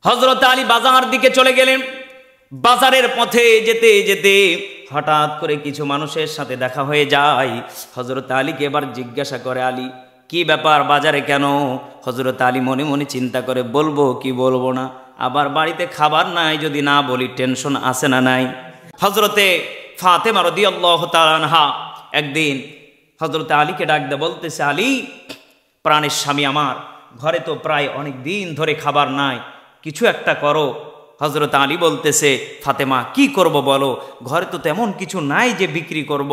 হযরত আলী বাজার দিকে চলে গেলেন। বাজারের পথে যেতে যেতে হঠাৎ করে কিছু মানুষের সাথে দেখা হয়ে যায়। হযরত আলীকে এবার জিজ্ঞাসা করে, আলী কি ব্যাপার, বাজারে কেন? হযরত আলী মনে মনে চিন্তা করে, বলবো কি বলবো না, আবার বাড়িতে খাবার নাই, যদি না বলি টেনশন আছে না নাই। হযরতে ফাতেমা রাদিয়াল্লাহু তাআলা আনহা একদিন হযরত আলীকে ডাক দিয়ে বলতেছে, আলী প্রাণের স্বামী আমার, ঘরে তো প্রায় অনেক দিন ধরে খাবার নাই, কিছু একটা করো। হযরত আলী বলতেছে, ফাতেমা কি করব বলো, ঘরে তো তেমন কিছু নাই যে বিক্রি করব।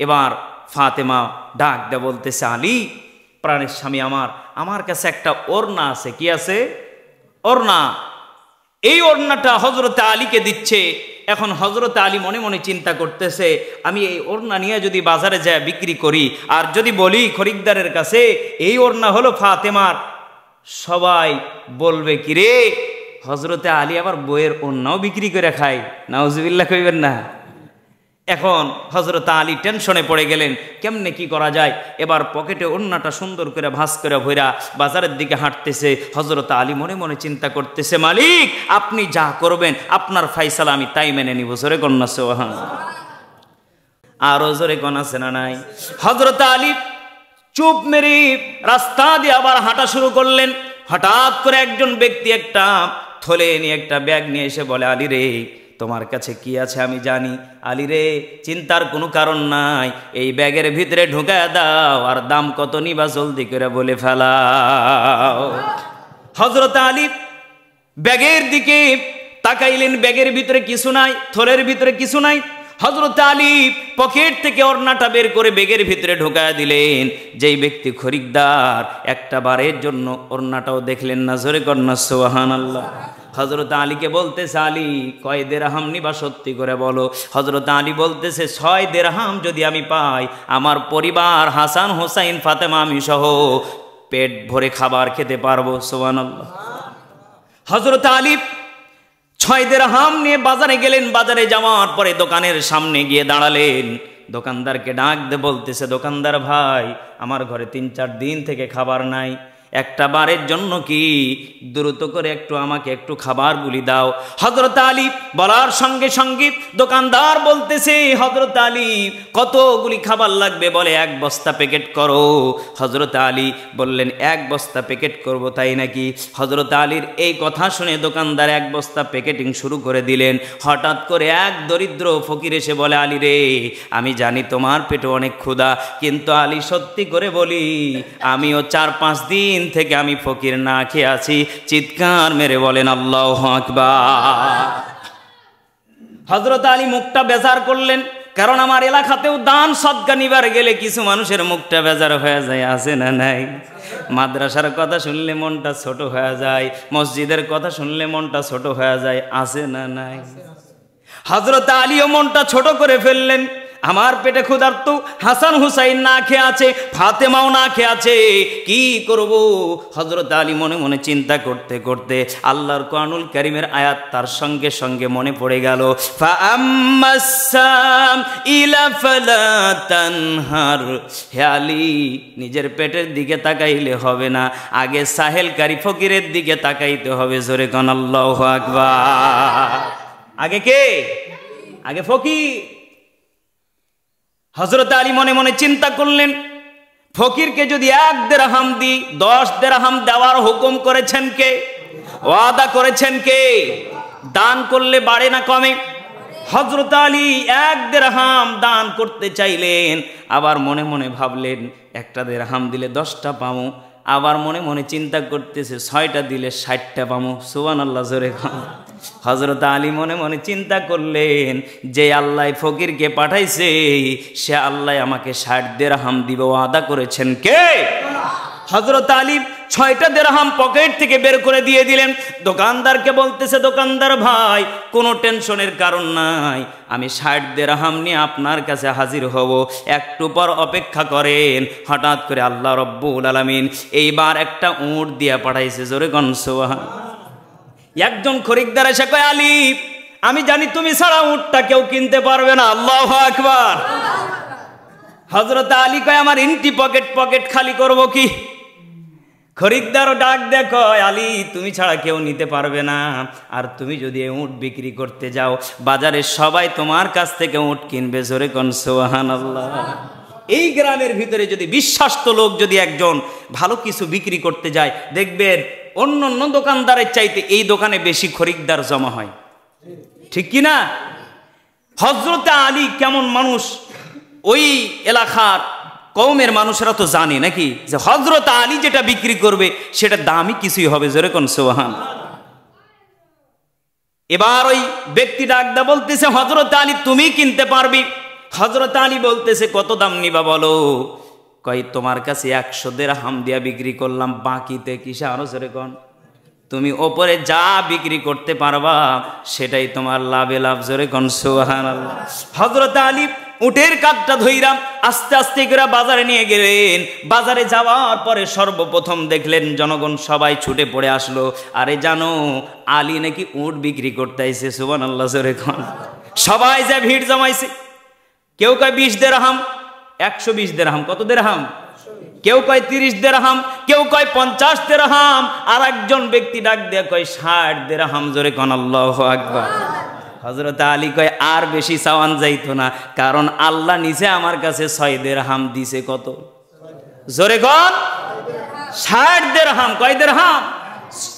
এবার ফাতেমা ডাক দিয়ে বলতেছে, আলী প্রাণের স্বামী আমার, আমার কাছে একটা ওড়না আছে। কি আছে? ওড়না। এই ওড়নাটা হযরত আলীকে দিচ্ছে। এখন হযরত আলী মনে মনে চিন্তা করতেছে, আমি এই ওড়না নিয়ে যদি বাজারে যায় বিক্রি করি, আর যদি বলি খরিদ্দারের কাছে এই ওড়না হলো ফাতেমার, সবাই বলবে কি রে, হযরতে আলী আবার বইয়ের ওড়নাও বিক্রি করে খায়, নাউজুবিল্লাহ কইবেন না। এখন হযরত আলী টেনশনে পড়ে গেলেন, কেমনে কি করা যায়। এবার পকেটে ওড়নাটা সুন্দর করে ভাঁজ করে ভইরা বাজারের দিকে হাঁটতেছে। হযরত আলী মনে মনে চিন্তা করতেছে, মালিক আপনি যা করবেন আপনার ফায়সালা আমি তাই মেনে নিব। জোরে কন্যা সুবহানাল্লাহ, আরো জোরে কোন আছে না নাই? হযরত আলী চুপ মেরে রাস্তা দিয়ে আবার হাঁটা শুরু করলেন। হঠাৎ করে একজন ব্যক্তি একটা থলে নিয়ে একটা ব্যাগ নিয়ে এসে বলে, আলী রে তোমার কাছে কি আছে আমি জানি। আলী রে চিন্তার কোনো কারণ নাই, এই ব্যাগের ভিতরে ঢুকায় দাও, আর দাম কত নিবা জলদি করে বলে ফেলাও। হযরত আলী ব্যাগের দিকে তাকাইলেন, ব্যাগের ভিতরে কিছু নাই, থলের ভিতরে কিছু নাই। হযরত আলী পকেট থেকে ওড়নাটা বের করে ব্যাগের ভিতরে ঢুকায় দিলেন। যেই ব্যক্তি খরিদ্দার একটা বারের জন্য ওড়নাটাও দেখলেন না। জোরে কন্যা সুবহানাল্লাহ। হযরত আলীকে বলতেছে, আলী কয় দিরহাম নিবা সত্যি করে বলো। হযরত আলী বলতেছে, 6 দিরহাম যদি আমি পাই, আমার পরিবার হাসান হোসাইন ফাতেমা আমি সহ পেট ভরে খাবার খেতে পারবো। সুবহানাল্লাহ। হযরত আলী 6 দিরহাম নিয়ে বাজারে গেলেন। বাজারে যাওয়ার পরে দোকানের সামনে গিয়ে দাঁড়ালেন। দোকানদারকে ডাক দিয়ে বলতেছে, দোকানদার ভাই আমার ঘরে 3-4 দিন থেকে খাবার নাই, একটা বারের জন্য কি দ্রুত করে একটু আমাকে একটু খাবার গুলি দাও। হযরত আলী বলার সঙ্গে সঙ্গে দোকানদার বলতেছে, হযরত আলী কতগুলি খাবার লাগবে? বলে 1 বস্তা প্যাকেট করো। হযরত আলী বললেন 1 বস্তা প্যাকেট করব, তাই নাকি? হযরত আলীর এই কথা শুনে দোকানদার 1 বস্তা প্যাকেটিং শুরু করে দিলেন। হঠাৎ করে এক দরিদ্র ফকির এসে বলে, আলী রে আমি জানি তোমার পেটে অনেক ক্ষুধা, কিন্তু আলী সত্যি করে বলি আমিও 4-5 দিন থেকে আমি ফকির না খেয়ে আছি। চিৎকার মেরে বলেন আল্লাহু আকবার। হযরত আলী মুখটা বেজার করলেন, কারণ আমার এলাকাতেও দান সদকা নিবার গেলে কিছু মানুষের মুখটা বেজার হয়ে যায়, আছে না নাই? মাদ্রাসার কথা শুনলে মনটা ছোট হয়ে যায়, মসজিদের কথা শুনলে মনটা ছোট হয়ে যায়, আছে না নাই? হযরত আলীও মনটা ছোট করে ফেললেন। আমার পেটে ক্ষুধার্ত, হাসান হুসাইন না খেয়ে আছে, ফাতেমাও না খেয়ে আছে, কি করব? হযরত আলী মনে মনে চিন্তা করতে করতে আল্লাহর কোরআনুল কারীমের আয়াত তার সঙ্গে সঙ্গে মনে পড়ে গেল। ফাআম্মাসাম ইলা ফালা তানহার। হে আলী নিজের পেটের দিকে তাকাইলে হবে না, আগে সাহেলকারী ফকিরের দিকে তাকাইতে হবে। জোরে কোন আল্লাহু আকবার। আগে কে? আগে ফকির। হযরত আলী মনে মনে চিন্তা করলেন, ফকিরকে যদি 1 দিরহাম দিই, 10 দিরহাম দেওয়ার হুকুম করেছেন কে? ওয়াদা করেছেন কে? দান করলে বাড়ে না কমে? হযরত আলী 1 দিরহাম দান করতে চাইলেন, আবার মনে মনে ভাবলেন 1টা দিরহাম দিলে 10টা পাবো। আবার মনে মনে চিন্তা করতেছে 6টা দিলে 60টা পাবো। সুবহানাল্লাহ, জোরে খান। হযরত আলী মনে মনে চিন্তা করলেন, যে আল্লাহ ফকিরকে পাঠাইছে সে আল্লাহ আমাকে 60 দিরহাম দিবে, ওয়াদা করেছেন কে? হযরত আলী 6টা দিরহাম পকেট থেকে বের করে দিয়ে দিলেন। দোকানদারকে বলতেছে, দোকানদার ভাই কোনো টেনশনের কারণ নাই, আমি 60 দিরহাম নিয়ে আপনার কাছে হাজির হব, একটু পর অপেক্ষা করেন। হঠাৎ করে আল্লাহ রব্বুল আলামিন এইবার একটা উট দিয়ে পাঠাইছে। জোরে কোন সুবহানাল্লাহ। একজন খরিদ্দার এসে কয়, আলী আমি জানি তুমি ছাড়া উটটা কেউ কিনতে পারবে না। আল্লাহু আকবার। হযরত আলী কয়, আমার ইনটি পকেট খালি করব কি? খরিদ্দারও ডাক দেখো, আলী তুমি ছাড়া কেউ নিতে পারবে না, আর তুমি যদি উট বিক্রি করতে যাও বাজারে সবাই তোমার কাছ থেকে উট কিনবে। জোরে কোন সুবহানাল্লাহ। এই গ্রামের ভিতরে যদি বিশ্বাস্ত লোক যদি একজন ভালো কিছু বিক্রি করতে যায়, দেখবেন অন্য অন্য দোকানদারের চাইতে এই দোকানে বেশি খরিদ্দার জমা হয়, ঠিক কি না? হযরত আলী কেমন মানুষ, ওই এলাকার কওমের মানুষরা তো জানে নাকি যে হযরত আলী যেটা বিক্রি করবে সেটা দামি কিছুই হবে। জোরে কোন সুবহান। এবার ওই ব্যক্তি ডাকদা বলতেছে, হযরত আলী তুমি কিনতে পারবি। হযরত আলী বলতেছে, কত দাম নিবা বলো? কই তোমার কাছে 100 দিরহাম দিয়া বিক্রি করলাম, বাকিতে কিসে আরো। জোরে কোন। তুমি ওপরে যা বিক্রি করতে পারবা সেটাই তোমার লাভে লাভ। জোরে কোন সুবহানাল্লাহ। হযরত আলী উটের কাঠটা ধইরা আস্তে আস্তে করে বাজারে নিয়ে গেলেন। বাজারে যাওয়ার পরে সর্বপ্রথম দেখলেন জনগণ সবাই ছুটে পড়ে আসলো, আরে জানো আলী নাকি উট বিক্রি করতে আইছে। সুবহানাল্লাহ। জোরে কোন। সবাই যা ভিড় জমাইছে। কেউ কয় 20 দিরহাম, 120 দিরহাম। কত দিরহাম? কেউ কয় 30 দিরহাম, কেউ কয় 50 দিরহাম, আর একজন ব্যক্তি ডাক দিয়ে কয় 60 দিরহাম। জোরে কোন আল্লাহু আকবার। হযরত আলী কয় আর বেশি চাওয়ান যাইতো না, কারণ আল্লাহ নিচে আমার কাছে 6 দিরহাম দিছে। কত? জোরে কোন। 60 দিরহাম। কয় দিরহাম?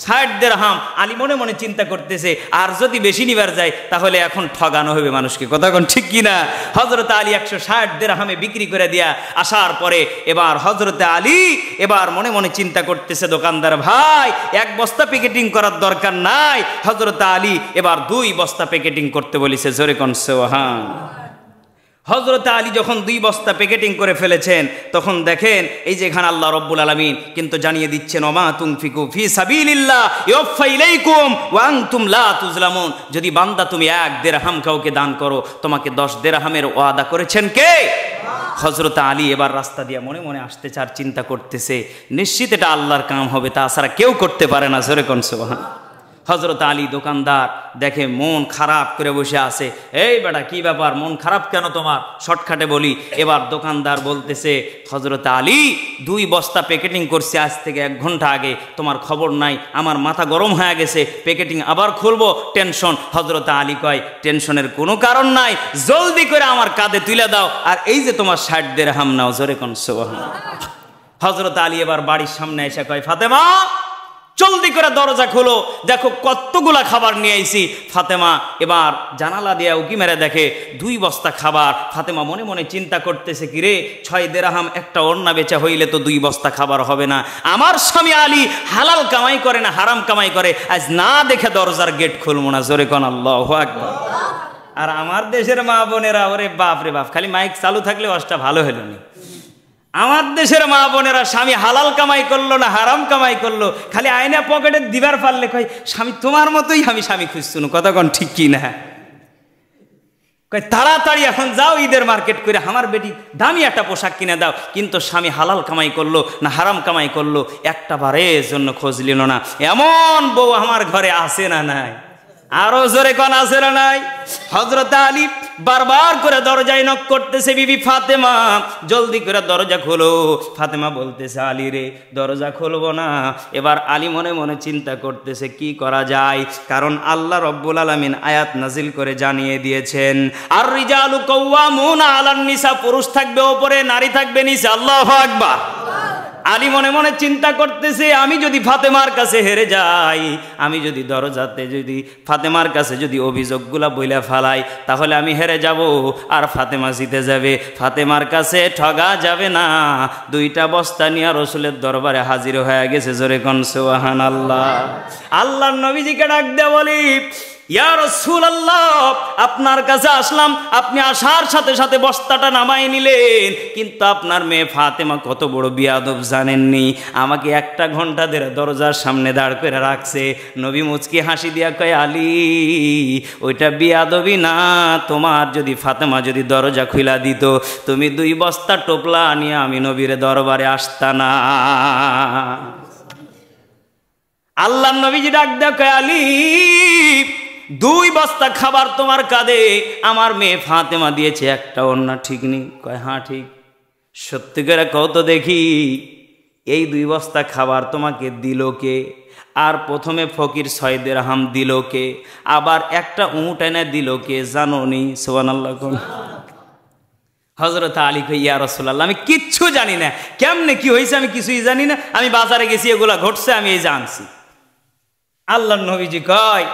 60 দিরহাম। আলী মনে মনে চিন্তা করতেছে, আর যদি বেশি নিবার যায় তাহলে এখন ঠগানো হবে মানুষকে। কথা কোন ঠিক কিনা? হযরত আলী 160 দিরহামে বিক্রি করে দিয়া আসার পরে এবার হযরত আলী এবার মনে মনে চিন্তা করতেছে, দোকানদার ভাই 1 বস্তা প্যাকেটিং করার দরকার নাই। হযরত আলী এবার 2 বস্তা প্যাকেটিং করতে বলেছে। জোরে কোন সুবহান। হযরত আলী যখন 2 বস্তা প্যাকেটিং করে ফেলেছেন তখন দেখেন এই যে এখানে আল্লাহ রাব্বুল আলামিন কিন্তু জানিয়ে দিচ্ছেন, ওমা তুনফিকু ফি সাবিলিল্লাহ ইউফা ইলাইকুম ওয়া আনতুম লা তুজলামুন। যদি বান্দা তুমি 1 দিরহাম কাউকে দান করো, তোমাকে 10 দিরহামের ওয়াদা করেছেন কে? হযরত আলী এবার রাস্তা দিয়ে মনে মনে আসতে চার চিন্তা করতেছে, নিশ্চিত এটা আল্লাহর কাম হবে, তাছাড়া কেউ করতে পারে না। জোরে কোন সুবহান। হযরত আলী দোকানদার দেখে মন খারাপ করে বসে আছে। এই বেটা কি ব্যাপার, মন খারাপ কেন তোমার? শর্টকাটে বলি। এবার দোকানদার বলতেছে, হযরত আলী 2 বস্তা প্যাকেটিং করছে আজ থেকে 1 ঘন্টা আগে, তোমার খবর নাই, আমার মাথা গরম হয়ে গেছে, প্যাকেটিং আবার খুলবো, টেনশন। হযরত আলী কয়, টেনশনের কোনো কারণ নাই, জলদি করে আমার কাঁধে তুলে দাও, আর এই যে তোমার 60 দিরহাম নাও। জোরে কোন সুবহানাল্লাহ। হযরত আলী এবার বাড়ির সামনে এসে কয়, ফাতেমা জলদি করে দরজা খোলো, দেখো কতগুলা খাবার নিয়ে আইছি। ফাতেমা এবার জানালা দিয়ে উকি মেরে দেখে 2 বস্তা খাবার। ফাতেমা মনে মনে চিন্তা করতেছে, কি রে 6 দিরহাম একটা ওড়না বেচা হইলে তো 2 বস্তা খাবার হবে না। আমার স্বামী আলী হালাল কামাই করে না হারাম কামাই করে, আজ না দেখে দরজার গেট খুলবো না। জোরে কোন আল্লাহু আকবার। আর আমার দেশের মা বোনেরা, ওরে বাপ রে বাপ, খালি মাইক চালু থাকলে অবস্থা ভালো হলো না। আমার দেশের মা বোনেরা স্বামী হালাল কামাই করলো না হারাম কামাই করলো, খালি আয়না পকেটে দিবার পারলে কয়, স্বামী তোমার মতোই আমি স্বামী খুঁজছুন। কথা কোন ঠিক কি না? কয় তাড়াতাড়ি এখন যাও ঈদের মার্কেট করে আমার বেটি দামি একটা পোশাক কিনে দাও। কিন্তু স্বামী হালাল কামাই করলো না হারাম কামাই করলো একটা বারের জন্য খোঁজ নিল না। এমন বউ আমার ঘরে আছে না নাই? আরো জোরে কোন আছে না নাই? হযরত আলী বারবার করে দরজায় নক করতেছে, বিবি ফাতেমা জলদি করে দরজা খোলো। ফাতেমা বলতেছে, আলী রে দরজা খুলবো না। এবার আলী মনে মনে চিন্তা করতেছে কি করা যায়, কারণ আল্লাহ রব্বুল আলামিন আয়াত নাজিল করে জানিয়ে দিয়েছেন, আর রিজালু কাওয়ামুনা আলান নিসা, পুরুষ থাকবে উপরে নারী থাকবে নিচে। আল্লাহু আকবার। আলী মনে মনে চিন্তা করতেছে, আমি যদি ফাতেমার কাছে হেরে যাই, আমি যদি দরজাতে যদি ফাতেমার কাছে যদি অভিযোগগুলা বইলা ফালাই, তাহলে আমি হেরে যাব আর ফাতেমা জিতে যাবে। ফাতেমার কাছে ঠগা যাবে না। 2টা বস্তা নিয়ে রাসূলের দরবারে হাজির হয়ে গেছে। জোরে কোন সুবহানাল্লাহ। আল্লাহর নবীজিকে ডাক দিয়ে বলি, ইয়া রাসূলুল্লাহ আপনার কাছে আসলাম, আপনি আসার সাথে সাথে বস্তাটা নামাই নিলেন, কিন্তু আপনার মেয়ে ফাতেমা কত বড় বিয়াদব জানেননি, আমাকে 1 ঘন্টা ধরে দরজার সামনে দাঁড় করে রাখছে। নবী মুচকি হাসি দিয়া কয়, আলী ওইটা বিয়াদবি না, তোমার যদি ফাতেমা যদি দরজা খুলা দিত, তুমি 2 বস্তা টোপলা নিয়ে আমি নবীর দরবারে আসতা না। আল্লাহর নবীজি ডাক দেয়া কয়, আলী 2 বস্তা খাবার তোমার কাঁধে আমার মেয়ে ফাতেমা দিয়েছে, একটা ওড়না ঠিক নেই? কয় হ্যাঁ ঠিক। সত্যি করে কও তো দেখি। এই 2 বস্তা খাবার তোমাকে দিল কে? আর প্রথমে ফকির 6 দিরহাম দিল কে? আবার একটা উট এনে দিল কে? জানোনি? সুবহানাল্লাহ। হযরত আলী কই, ইয়া রাসূলুল্লাহ, আমি কিচ্ছু জানি না, কেমনে কি হয়েছে আমি কিছুই জানি না, আমি বাজারে গেছি, এগুলা ঘটছে, আমি এই জানছি। আল্লাহর নবীজি কয়,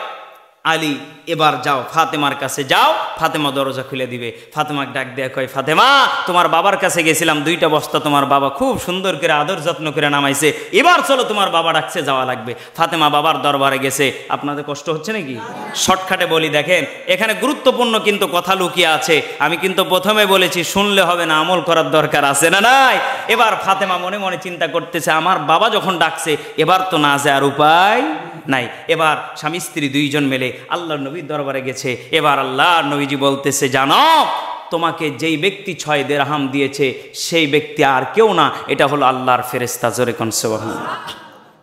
আলী এবার যাও ফাতেমার কাছে যাও, ফাতেমা দরজা খুলে দিবে। ফাতেমাকে ডাক দেয়া কয়, ফাতেমা, তোমার বাবার কাছে গেছিলাম, 2টা বস্তা তোমার বাবা খুব সুন্দর করে আদর যত্ন করে নামাইছে, এবার চলো তোমার বাবা ডাকছে, যাওয়া লাগবে। ফাতেমা বাবার দরবারে গেছে। আপনাদের কষ্ট হচ্ছে নাকি? শর্টকাটে বলি, দেখেন এখানে গুরুত্বপূর্ণ কিন্তু কথা লুকিয়ে আছে। আমি কিন্তু প্রথমে বলেছি শুনলে হবে না, আমল করার দরকার আছে না নাই? এবার ফাতেমা মনে মনে চিন্তা করতেছে, আমার বাবা যখন ডাকছে এবার তো না যাওয়ার উপায় নাই। এবার স্বামী স্ত্রী 2 জন মিলে আল্লাহর নবীর দরবারে গেছে। এবার আল্লাহর নবীজি বলতেছে, জানো তোমাকে যেই ব্যক্তি 6 দিরহাম দিয়েছে সেই ব্যক্তি আর কেউ না, এটা হলো আল্লাহর ফেরেশতা। জোরে কোন সুবহানাল্লাহ।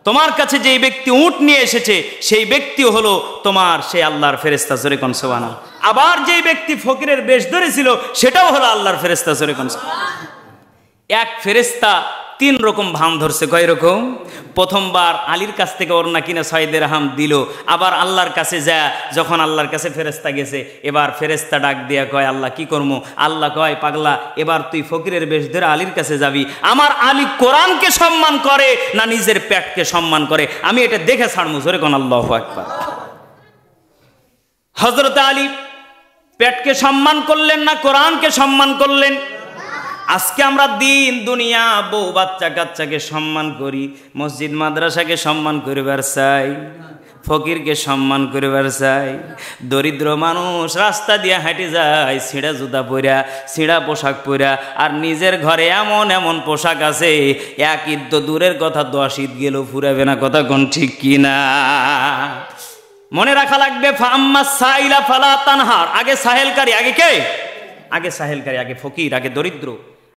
তোমার কাছে যেই ব্যক্তি উট নিয়ে এসেছে সেই ব্যক্তি হলো তোমার সেই আল্লাহর ফেরেশতা। জোরে কোন সুবহানাল্লাহ। আবার যেই ব্যক্তি ফকিরের বেশ ধরেছিল সেটাও হলো আল্লাহর ফেরেশতা। জোরে কোন সুবহানাল্লাহ। এক ফেরেশতা 3 রকম ভান ধরছে। কয় রকম? প্রথমবার আলীর কাছ থেকে ওড়না কিনে 6 দিরহাম দিল, আবার আল্লাহর কাছে যা, যখন আল্লাহর কাছে ফেরেশতা গেছে, এবার ফেরেশতা ডাক দিয়া কয়, আল্লাহ কি করবো? আল্লাহ কয়, পাগলা, এবার তুই ফকিরের বেশ ধরে আলীর কাছে যাবি। আমার আলী কোরআনকে সম্মান করে না নিজের পেটকে সম্মান করে, আমি এটা দেখে ছাড়মু। জোরে কোন আল্লাহু আকবার। হযরত আলী পেটকে সম্মান করলেন না কোরআনকে সম্মান করলেন? আজকে আমরা দিন দুনিয়া বউ বাচ্চা কাচ্চাকে সম্মান করি, মসজিদ মাদ্রাসাকে সম্মান করিবার চাই, ফকিরকে সম্মান করিবার চাই। দরিদ্র মানুষ রাস্তা দিয়ে হাঁটে যায় ছিঁড়া জুতা পরা, ছিঁড়া পোশাক পরা, আর নিজের ঘরে এমন এমন পোশাক আছে 1 ঈদ তো দূরের কথা 10 ঈদ গেলেও ফুরাবে না। কথা কোন ঠিক কিনা? মনে রাখা লাগবে, ফাম্মা সাইলা ফালা তানহার। আগে সাহেলকারী, আগে কে? আগে সাহেলকারী, আগে ফকির, আগে দরিদ্র।